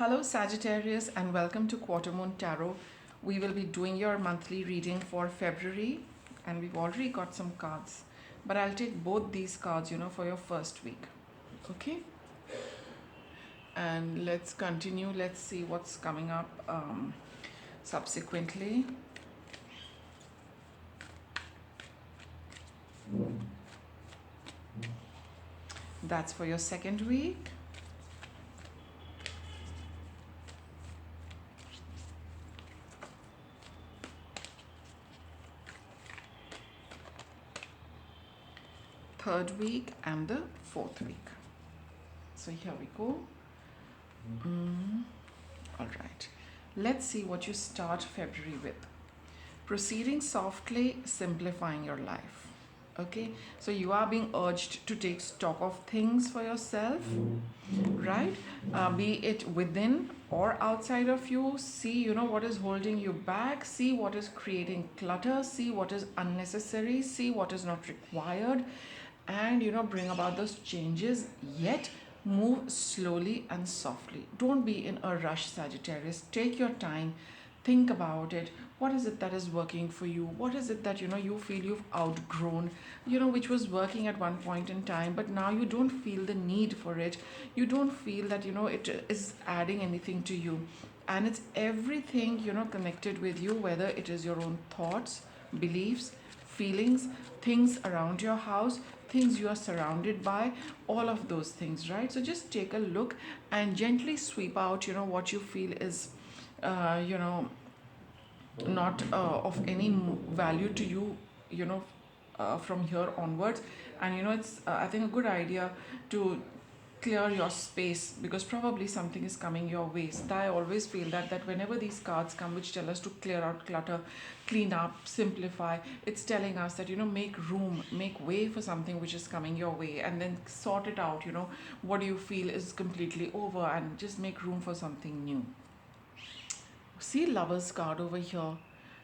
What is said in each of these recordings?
Hello Sagittarius and welcome to Quarter Moon Tarot. We will be doing your monthly reading for February and we've already got some cards. But I'll take both these cards, for your first week. Okay? And let's continue. Let's see what's coming up subsequently. That's for your second week. Third week and the fourth week. So here we go. All right. Let's see what you start February with. Proceeding softly, simplifying your life. Okay, so you are being urged to take stock of things for yourself, right? Be it within or outside of you. See, what is holding you back. See what is creating clutter. See what is unnecessary. See what is not required. And, bring about those changes. Yet, move slowly and softly. Don't be in a rush, Sagittarius. Take your time. Think about it. What is it that is working for you? What is it that you feel you've outgrown, which was working at one point in time, but now you don't feel the need for it. You don't feel that it is adding anything to you. And it's everything connected with you, whether it is your own thoughts, beliefs, feelings, things around your house, things you are surrounded by, all of those things, right? So just take a look and gently sweep out what you feel is not of any value to you, from here onwards. And it's I think a good idea to clear your space, because probably something is coming your way. So I always feel that whenever these cards come which tell us to clear out clutter, clean up, simplify, it's telling us that make room, make way for something which is coming your way, and then sort it out. What do you feel is completely over, and just make room for something new. See Lovers card over here.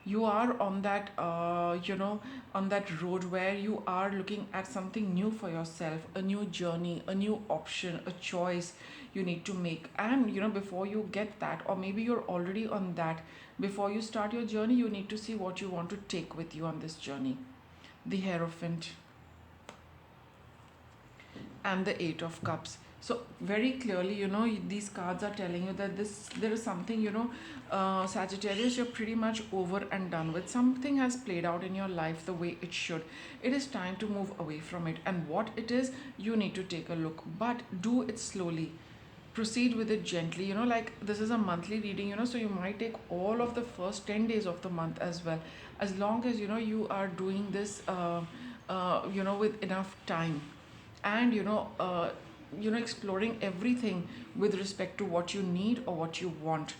You are on that on that road where you are looking at something new for yourself, a new journey, a new option, a choice you need to make. And before you get that, or maybe you're already on that, before you start your journey, you need to see what you want to take with you on this journey. The Hierophant and the Eight of Cups. So very clearly, these cards are telling you that there is something, Sagittarius, you're pretty much over and done with. Something has played out in your life the way it should. It is time to move away from it. And what it is, you need to take a look, but do it slowly. Proceed with it gently. Like this is a monthly reading, so you might take all of the first 10 days of the month as well. As long as, you are doing this, with enough time, and exploring everything with respect to what you need or what you want,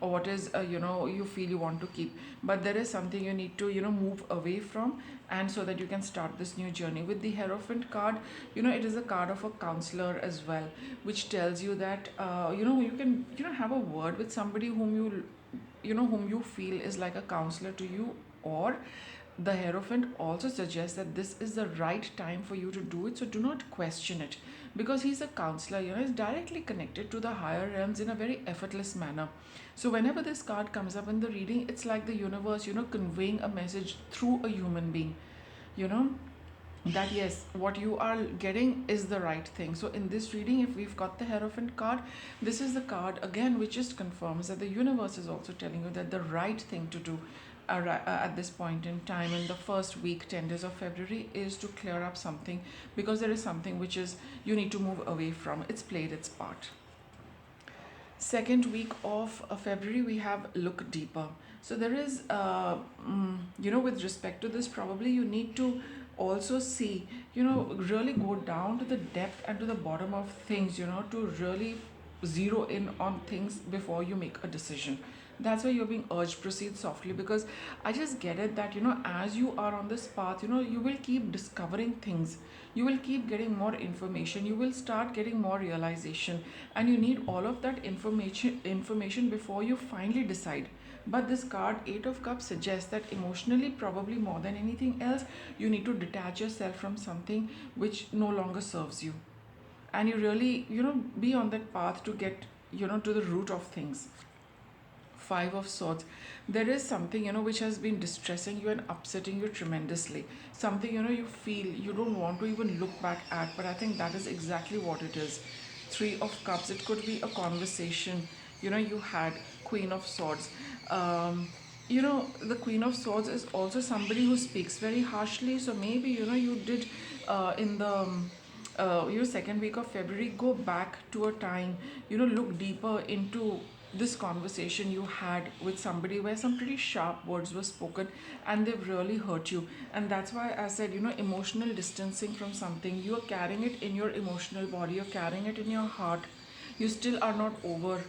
or what is you feel you want to keep. But there is something you need to move away from, and so that you can start this new journey. With the Hierophant card, it is a card of a counselor as well, which tells you that you can have a word with somebody whom you feel is like a counselor to you. Or the Hierophant also suggests that this is the right time for you to do it, so do not question it, because he's a counselor, is directly connected to the higher realms in a very effortless manner. So whenever this card comes up in the reading, it's like the universe, conveying a message through a human being, that yes, what you are getting is the right thing. So in this reading, if we've got the Hierophant card, this is the card again which just confirms that the universe is also telling you that the right thing to do at this point in time, in the first week, 10 days of February, is to clear up something, because there is something which is you need to move away from. It's played its part. Second week of February, we have Look Deeper. So there is with respect to this, probably you need to also see, really go down to the depth and to the bottom of things, to really zero in on things before you make a decision. That's why you're being urged, proceed softly, because I just get it that as you are on this path, you will keep discovering things, you will keep getting more information, you will start getting more realization, and you need all of that information before you finally decide. But this card, Eight of Cups, suggests that emotionally, probably more than anything else, you need to detach yourself from something which no longer serves you, and you really be on that path to get to the root of things. Five of Swords. There is something, which has been distressing you and upsetting you tremendously. Something, you feel you don't want to even look back at, but I think that is exactly what it is. Three of Cups. It could be a conversation, you had. Queen of Swords. The Queen of Swords is also somebody who speaks very harshly. So maybe, you did in the your second week of February, go back to a time, look deeper into this conversation you had with somebody where some pretty sharp words were spoken and they've really hurt you. And that's why I said, emotional distancing from something. You are carrying it in your emotional body, you're carrying it in your heart. You still are not over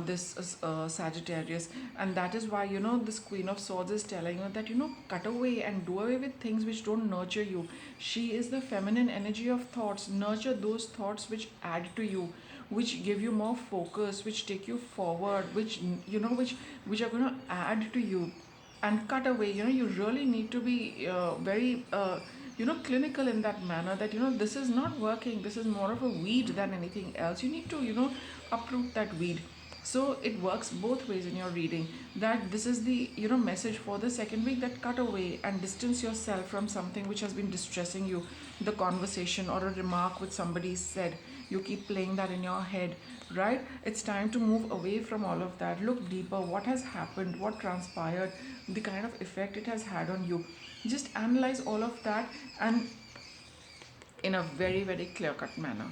this Sagittarius, and that is why this Queen of Swords is telling you that cut away and do away with things which don't nurture you. She is the feminine energy of thoughts. Nurture those thoughts which add to you, which give you more focus, which take you forward, which are going to add to you. And cut away, you really need to be very clinical in that manner, that this is not working, this is more of a weed than anything else. You need to uproot that weed. So it works both ways in your reading, that this is the message for the second week, that cut away and distance yourself from something which has been distressing you. The conversation or a remark which somebody said, you keep playing that in your head, right? It's time to move away from all of that. Look deeper, what has happened, what transpired, the kind of effect it has had on you. Just analyze all of that, and in a very, very clear cut manner.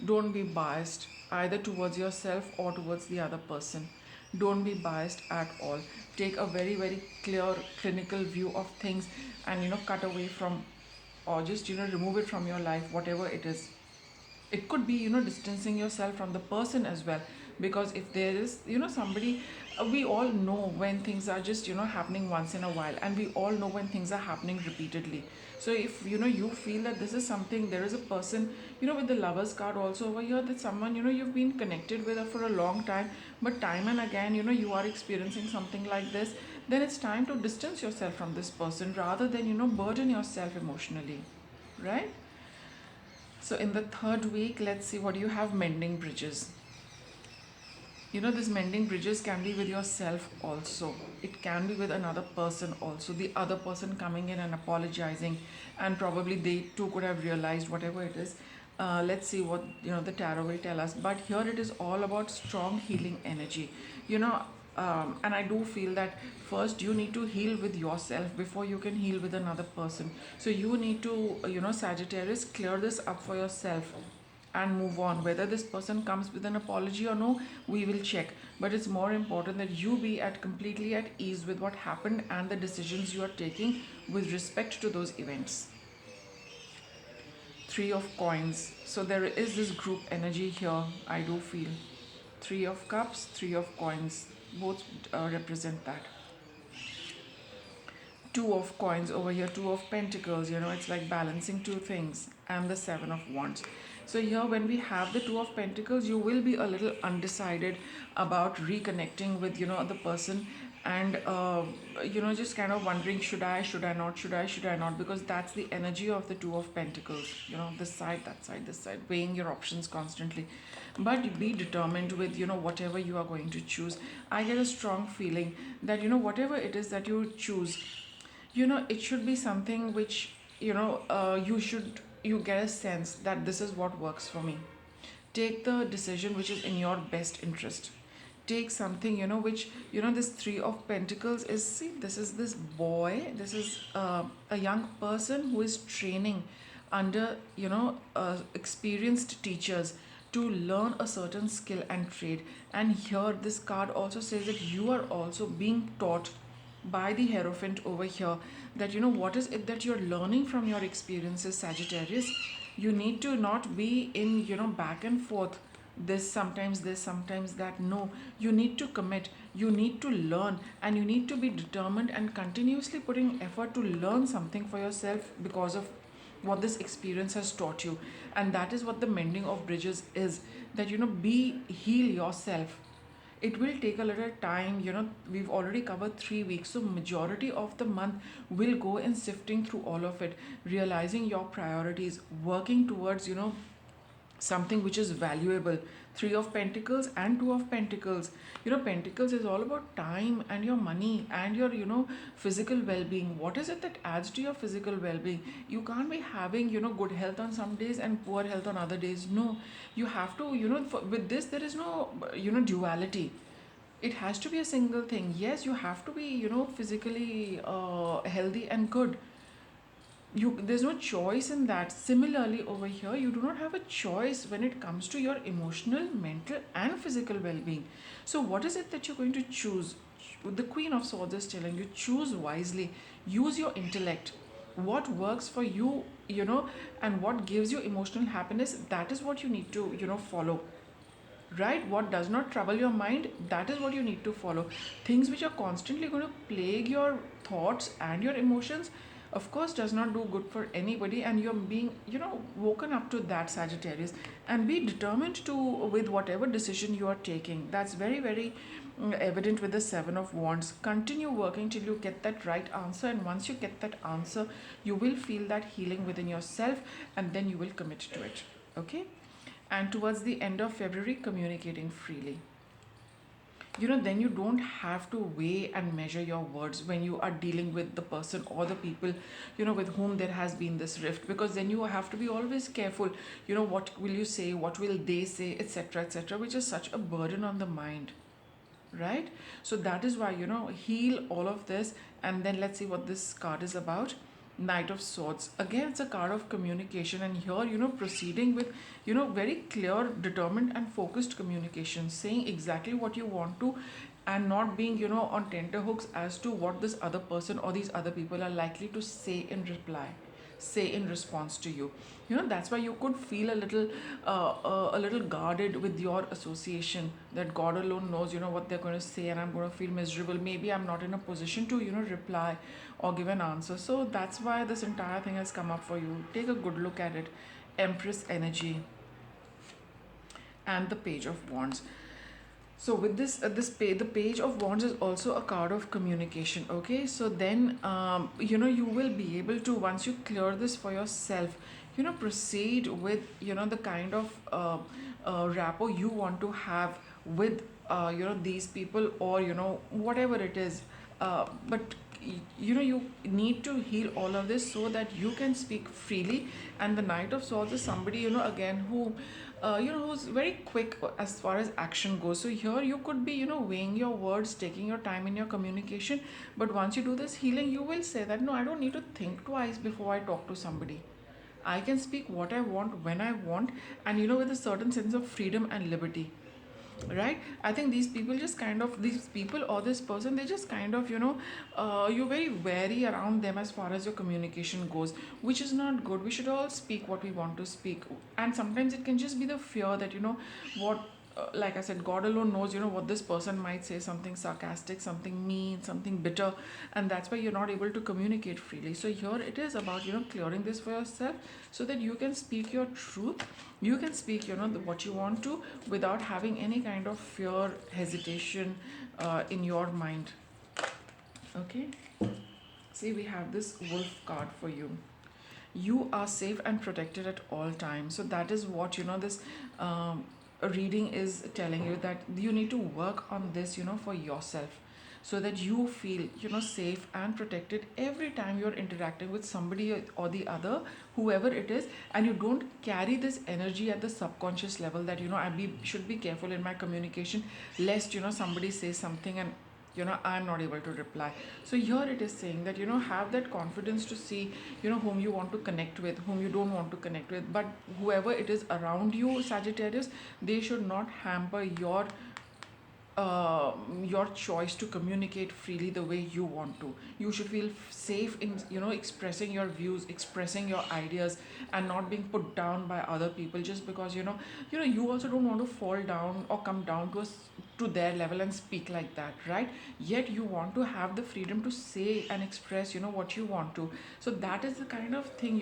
Don't be biased either towards yourself or towards the other person. Don't be biased at all. Take a very, very clear clinical view of things, and cut away from, or just remove it from your life, whatever it is. It could be distancing yourself from the person as well, because if there is somebody, we all know when things are just happening once in a while, and we all know when things are happening repeatedly. So if you feel that this is something, there is a person with the Lovers card also over here, that someone you've been connected with for a long time, but time and again you are experiencing something like this, then it's time to distance yourself from this person, rather than burden yourself emotionally, right? So in the third week, let's see what you have. Mending bridges. This mending bridges can be with yourself also. It can be with another person also. The other person coming in and apologizing, and probably they too could have realized whatever it is. Let's see what the tarot will tell us. But here it is all about strong healing energy. You know, and I do feel that first you need to heal with yourself before you can heal with another person. So you need to, Sagittarius, clear this up for yourself and move on. Whether this person comes with an apology or no, we will check. But it's more important that you be at completely at ease with what happened and the decisions you are taking with respect to those events. Three of Coins. So there is this group energy here, I do feel. Three of Cups, Three of Coins, both represent that. Two of Coins over here, Two of Pentacles, it's like balancing two things, and the Seven of Wands. So here when we have the Two of Pentacles, you will be a little undecided about reconnecting with the person, and just kind of wondering, should I not, should I not, because that's the energy of the Two of Pentacles, this side, that side, this side, weighing your options constantly. But be determined with whatever you are going to choose. I get a strong feeling that whatever it is that you choose, it should be something which you get a sense that this is what works for me. Take the decision which is in your best interest. Take something which this Three of Pentacles is, see, this is this boy, this is a young person who is training under experienced teachers to learn a certain skill and trade. And here this card also says that you are also being taught by the Hierophant over here, that what is it that you're learning from your experiences, Sagittarius. You need to not be in back and forth, this sometimes that. No, you need to commit, you need to learn, and you need to be determined and continuously putting effort to learn something for yourself because of what this experience has taught you. And that is what the mending of bridges is, that heal yourself. It will take a little time. We've already covered 3 weeks, so majority of the month will go in sifting through all of it, realizing your priorities, working towards something which is valuable. Three of Pentacles and Two of Pentacles. Pentacles is all about time and your money and your physical well-being. What is it that adds to your physical well-being? You can't be having good health on some days and poor health on other days. No, you have to with this there is no duality. It has to be a single thing. Yes, you have to be physically healthy and good. There's no choice in that. Similarly, over here you do not have a choice when it comes to your emotional, mental and physical well-being. So what is it that you're going to choose? The Queen of Swords is telling you, choose wisely, use your intellect. What works for you, and what gives you emotional happiness, that is what you need to follow. Right? What does not trouble your mind, that is what you need to follow. Things which are constantly going to plague your thoughts and your emotions, of course, does not do good for anybody, and you're being woken up to that, Sagittarius. And be determined to with whatever decision you are taking. That's very, very evident with the Seven of Wands. Continue working till you get that right answer, and once you get that answer, you will feel that healing within yourself, and then you will commit to it. Okay? And towards the end of February, communicating freely. Then you don't have to weigh and measure your words when you are dealing with the person or the people with whom there has been this rift, because then you have to be always careful. What will you say, what will they say, etc., etc., which is such a burden on the mind, right? So that is why heal all of this. And then let's see what this card is about. Knight of Swords. Again, it's a card of communication, and here proceeding with very clear, determined and focused communication, saying exactly what you want to, and not being on tenterhooks as to what this other person or these other people are likely to say in reply, say in response to you. That's why you could feel a little guarded with your association, that God alone knows what they're going to say, and I'm going to feel miserable. Maybe I'm not in a position to reply or give an answer. So that's why this entire thing has come up for you. Take a good look at it. Empress energy and the Page of Wands. So with the Page of Wands is also a card of communication. Okay, so then you will be able to, once you clear this for yourself, proceed with the kind of rapport you want to have with these people, or whatever it is. But you need to heal all of this so that you can speak freely. And the Knight of Swords is somebody again who who's very quick as far as action goes. So here you could be weighing your words, taking your time in your communication, but once you do this healing, you will say that no, I don't need to think twice before I talk to somebody. I can speak what I want when I want, and with a certain sense of freedom and liberty. Right? I think these people just kind of, these people or this person, they just kind of you're very wary around them as far as your communication goes, which is not good. We should all speak what we want to speak, and sometimes it can just be the fear that what like I said, God alone knows what this person might say, something sarcastic, something mean, something bitter, and that's why you're not able to communicate freely. So here it is about clearing this for yourself, so that you can speak your truth, you can speak what you want to, without having any kind of fear, hesitation in your mind. Okay, see, we have this Wolf card for you. You are safe and protected at all times. So that is what this reading is telling you, that you need to work on this for yourself, so that you feel safe and protected every time you're interacting with somebody or the other, whoever it is. And you don't carry this energy at the subconscious level, that should be careful in my communication, lest somebody says something and I'm not able to reply. So here it is saying that have that confidence to see whom you want to connect with, whom you don't want to connect with. But whoever it is around you, Sagittarius, they should not hamper your choice to communicate freely the way you want to. You should feel safe in expressing your views, expressing your ideas, and not being put down by other people, just because you also don't want to fall down or come down to their level and speak like that, right? Yet you want to have the freedom to say and express what you want to. So that is the kind of thing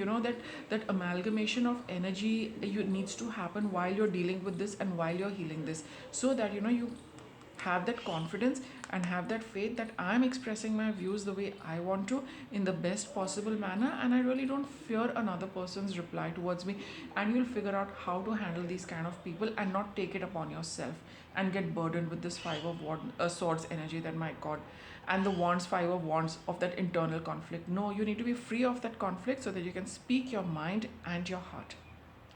that amalgamation of energy needs to happen while you're dealing with this and while you're healing this, so that you have that confidence and have that faith that I'm expressing my views the way I want to, in the best possible manner, and I really don't fear another person's reply towards me. And you'll figure out how to handle these kind of people and not take it upon yourself and get burdened with this swords energy, that my god, and the wands, five of wands, of that internal conflict. No, you need to be free of that conflict so that you can speak your mind and your heart,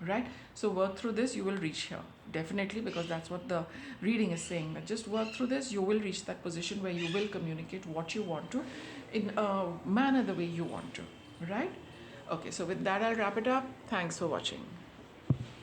right? So work through this, you will reach here definitely, because that's what the reading is saying, that just work through this, you will reach that position where you will communicate what you want to in a manner the way you want to, right? Okay, so with that I'll wrap it up. Thanks for watching.